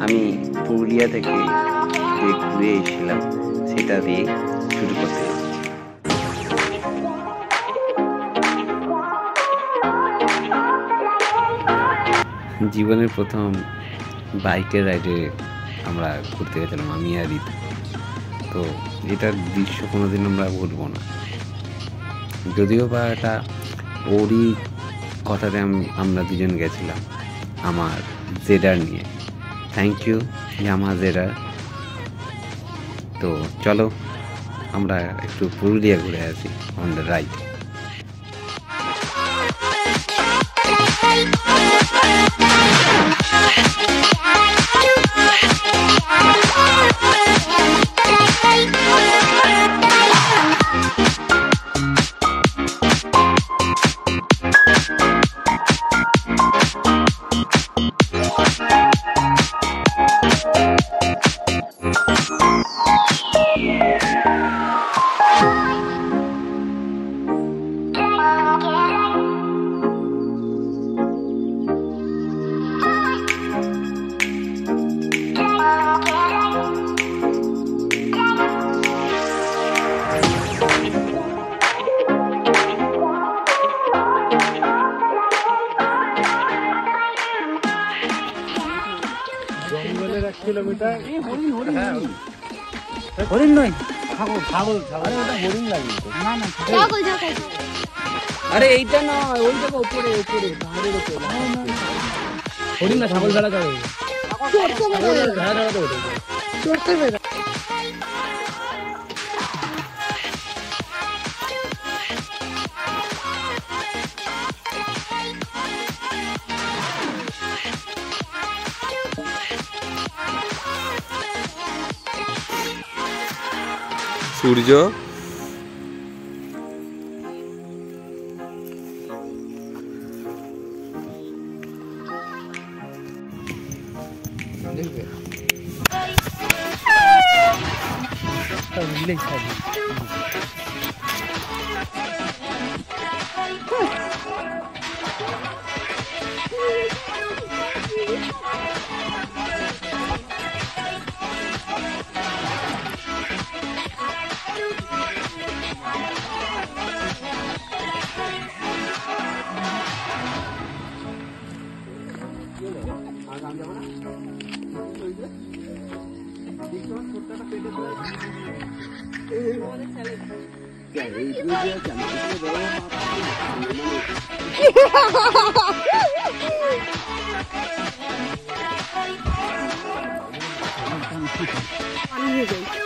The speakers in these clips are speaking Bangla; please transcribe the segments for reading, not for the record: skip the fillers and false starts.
আমি পুরুলিয়া থেকে যে ঘুরে এসেছিলাম সেটা দিয়ে শুরু করতে যাচ্ছি। জীবনের প্রথম বাইকের রাইডে আমরা ঘুরতে গেছিলাম আমি আর ঋতু। তো এটার দৃশ্য কোনোদিন আমরা ভুলবো না, যদিও বা এটা ওরই কথাতে আমরা দুজন গেছিলাম আমার জেডার নিয়ে। থ্যাংক ইউ ইয়ামাহা জেডার। তো চলো আমরা একটু পুরুলিয়া ঘুরে আসি অন দ্য রাইড। জঙ্গলের 1 কিলোমিটার হরিণ নয়, ছাগল ছাগল ছাগল, ওটা হরিণ লাগে না না ছাগল ছাগল। আরে এইটা না, ওই জায়গা উপরে উপরে পাহাড়ের উপরে হরিণ না, ছাগল ছাড়া যাবে চড়তে বেরো ধারা ধারা তো ওঠে। চড়তে বেরো। সূর্য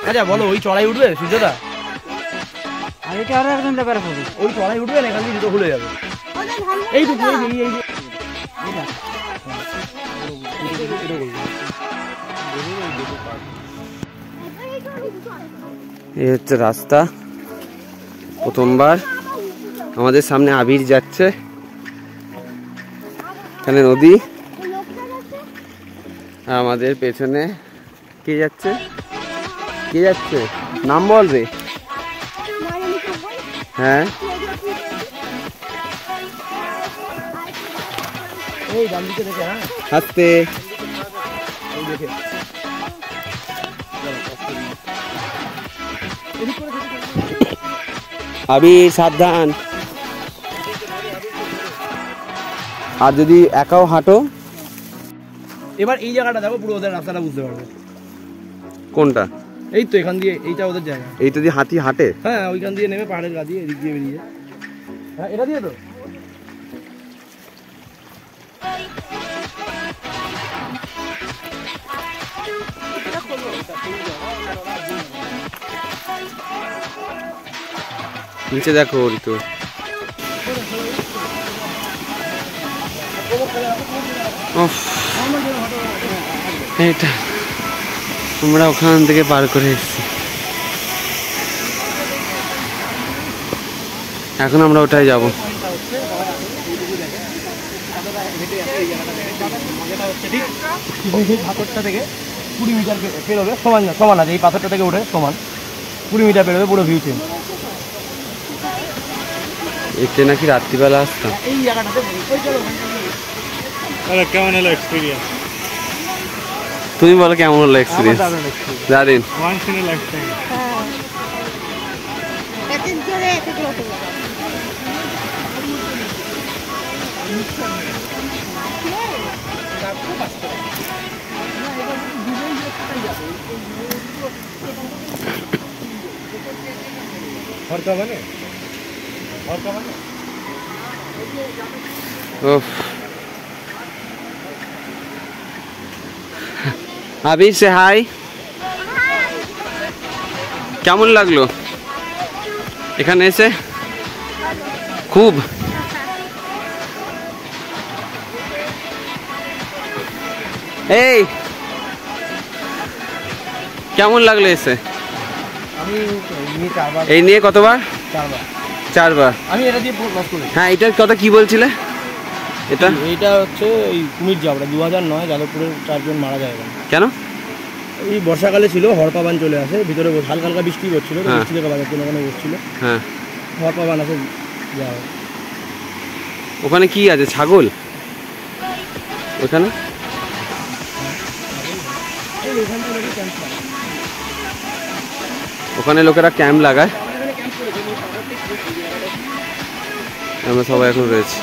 আচ্ছা বলো, ওই চড়াই উঠবে সূর্যদা? আর এটা আরো একজন ব্যাপার হবে, ওই চড়াই উঠবে না, এখান থেকে জুতো খুলে যাবে। এই তো এই হচ্ছে রাস্তা। প্রথমবার আমাদের সামনে আবির যাচ্ছে, এখানে নদী, আর আমাদের পেছনে কে যাচ্ছে? কে যাচ্ছে? নাম বল রে। হ্যাঁ এই ডান দিকে দেখে, হ্যাঁ আস্তে। এই দেখে আবির সাবধান। আর যদি একাও হাঁটো। এবার এই জায়গাটা দেখো, পুরো ওদের রাস্তাটা বুঝতে পারবে। কোনটা? এই তো এখান দিয়ে, এইটা ওদের জায়গা। এইটা দিয়ে হাতি হাঁটে? হ্যাঁ, ওইখান দিয়ে নেমে পাহাড়ের গা দিয়ে এদিক দিয়ে বেরিয়ে। হ্যাঁ, এটা দিয়ে তো নিচে দেখো ঋতু। এটা আমরা ওখান থেকে পার করে এসেছি, এখন আমরা ওটাই যাব। পাথরটা থেকে 20 মিটার পেরোবে, সমান না, সমান আছে, এই পাথরটা থেকে উঠে সমান 20 মিটার পেরোবে, পুরো ভিউ চেঞ্জ। এতে নাকি রাত্রিবেলা আসতাম। এই জায়গাটাতে কেমন হলো এক্সপিরিয়েন্স? তুমি বলো কেমন হলো এক্সপিরিয়েন্স? দারুণ। হ্যাঁ একেক জোরে একেক রকম उफ। अभी से हाय কেমন লাগলো এখানে এসে? খুব। এই কেমন লাগলো এসে? আমি নিয়ে 4 বার এই নিয়ে কতবার? 4 বার 4 বার। আমি এটা দিয়ে লস করেছি। হ্যাঁ এটার কথা কি বলছিলে? এটা এইটা হচ্ছে এই কুমির জাবড়া 2009 যাদবপুরের 4 জন মারা যায় এখানে। কেন? এই বর্ষাকালে ছিল, হরপাবান চলে আসে ভিতরে, হালকা হালকা বৃষ্টি পড়ছিল, হ্যাঁ। বৃষ্টি থেকে বাজার জন্য ওখানে বসছিল, হ্যাঁ হরপাবান আসে যাওয়া। ওখানে কি আছে? ছাগল ওখানে? ওখানে লোকেরা ক্যাম্প লাগায়, আমরা সবাই এখন রয়েছি।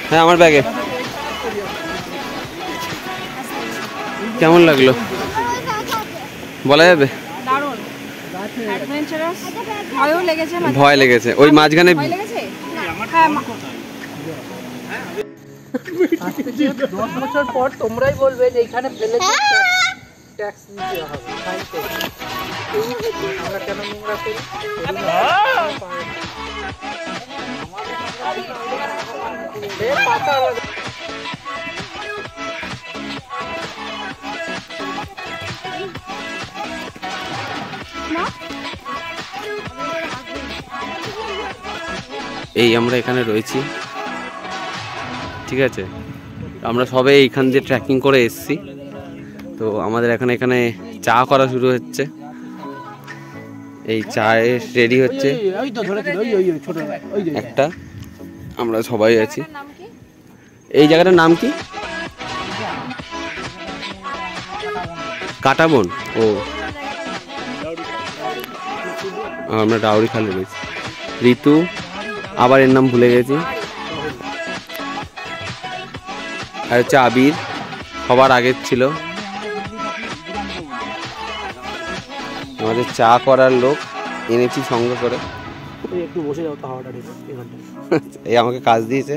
হ্যাঁ আমার ব্যাগে। কেমন লাগলো বলা যাবে? দারুণ অ্যাডভেঞ্চারাস, ভয়ও লেগেছে। ভয় লেগেছে ওই মাঝখানে। ভয় লেগেছে? হ্যাঁ 10 বছর পর তোমরাই বলবে যে এখানে ফেলে ট্যাক্স দিতে হবে, ফাইন করবে। আমরা কেন নোংরা করি? পাতা আলাদা। এই আমরা এখানে রয়েছি, ঠিক আছে? আমরা সবাই এইখান দিয়ে ট্রেকিং করে এসেছি। তো আমাদের এখানে চা করা শুরু হচ্ছে। এই চায়ে রেডি হচ্ছে ওই তো ধরেছিল, ওই ওই ছোট ওই যে একটা। আমরা সবাই আছি। এই জায়গাটার নাম কি? কাটাবন। ও আমরা ডাউরি খালে রয়েছি। ঋতু, আবার এর নাম ভুলে গেছি। আর হচ্ছে আবির, সবার আগের ছিল। আমাদের চা করার লোক এনেছি সঙ্গে করে। একটু বসে যাও তো, হাওয়াটা ঢুকে এখানটা। এই আমাকে কাজ দিয়েছে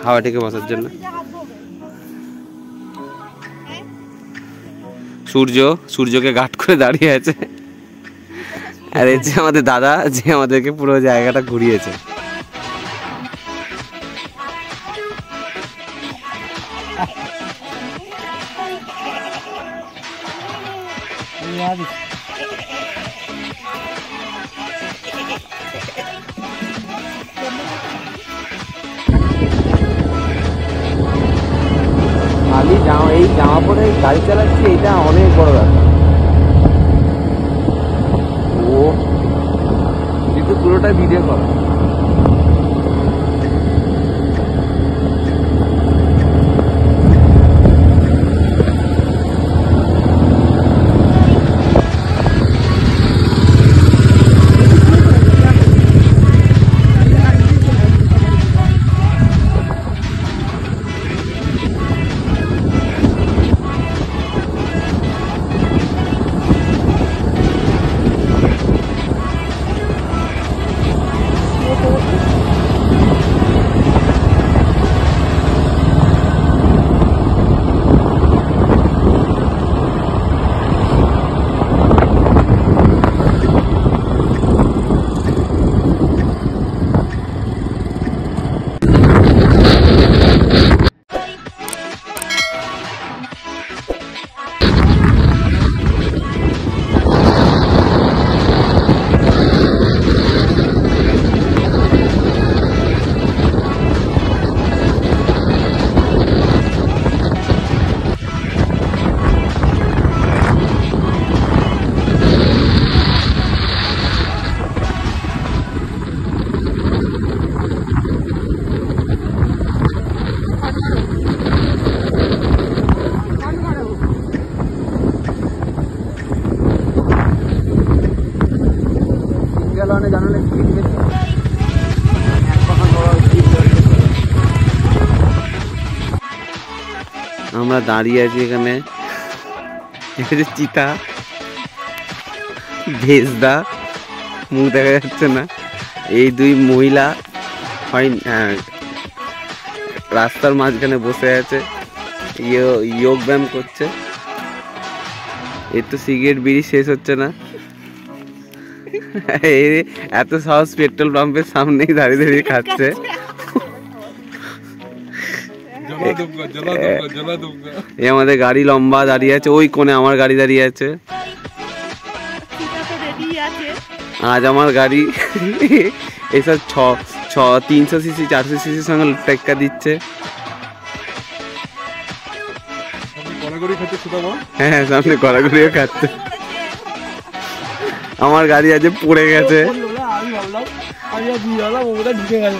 হাওয়া থেকে বসার জন্য। সূর্যকে গার্ড করে দাঁড়িয়ে আছে। আর এই যে আমাদের দাদা, যে আমাদেরকে পুরো জায়গাটা ঘুরিয়েছে। এই জামা পরে গাড়ি চালাচ্ছি, এটা অনেক বড় ব্যাপার। ও কিন্তু পুরোটা ভিডিও করা। কারণে জানালে আমরা দাঁড়িয়ে আছি এখানে, এখানে চিতা, ভেজদা, মুখ দেখা যাচ্ছে না, এই দুই মহিলা হয় রাস্তার মাঝখানে বসে আছে, যোগ ব্যায়াম করছে। এর তো সিগারেট বিড়ি শেষ হচ্ছে না, এত সাহস পেট্রোল পাম্পের সামনেই দাঁড়িয়ে দাঁড়িয়ে খাচ্ছে। এই আমাদের গাড়ি লম্বা দাঁড়িয়ে আছে, ওই কোণে আমার গাড়ি দাঁড়িয়ে আছে। আজ আমার গাড়ি এসব 300 সিসি 400 সিসির সঙ্গে টেক্কা দিচ্ছে। হ্যাঁ, সামনে গড়াগড়িও খাচ্ছে। আমার গাড়ি আজ পড়ে গেছে। আমি ভাবলাম আমি ঢুকে গেছে।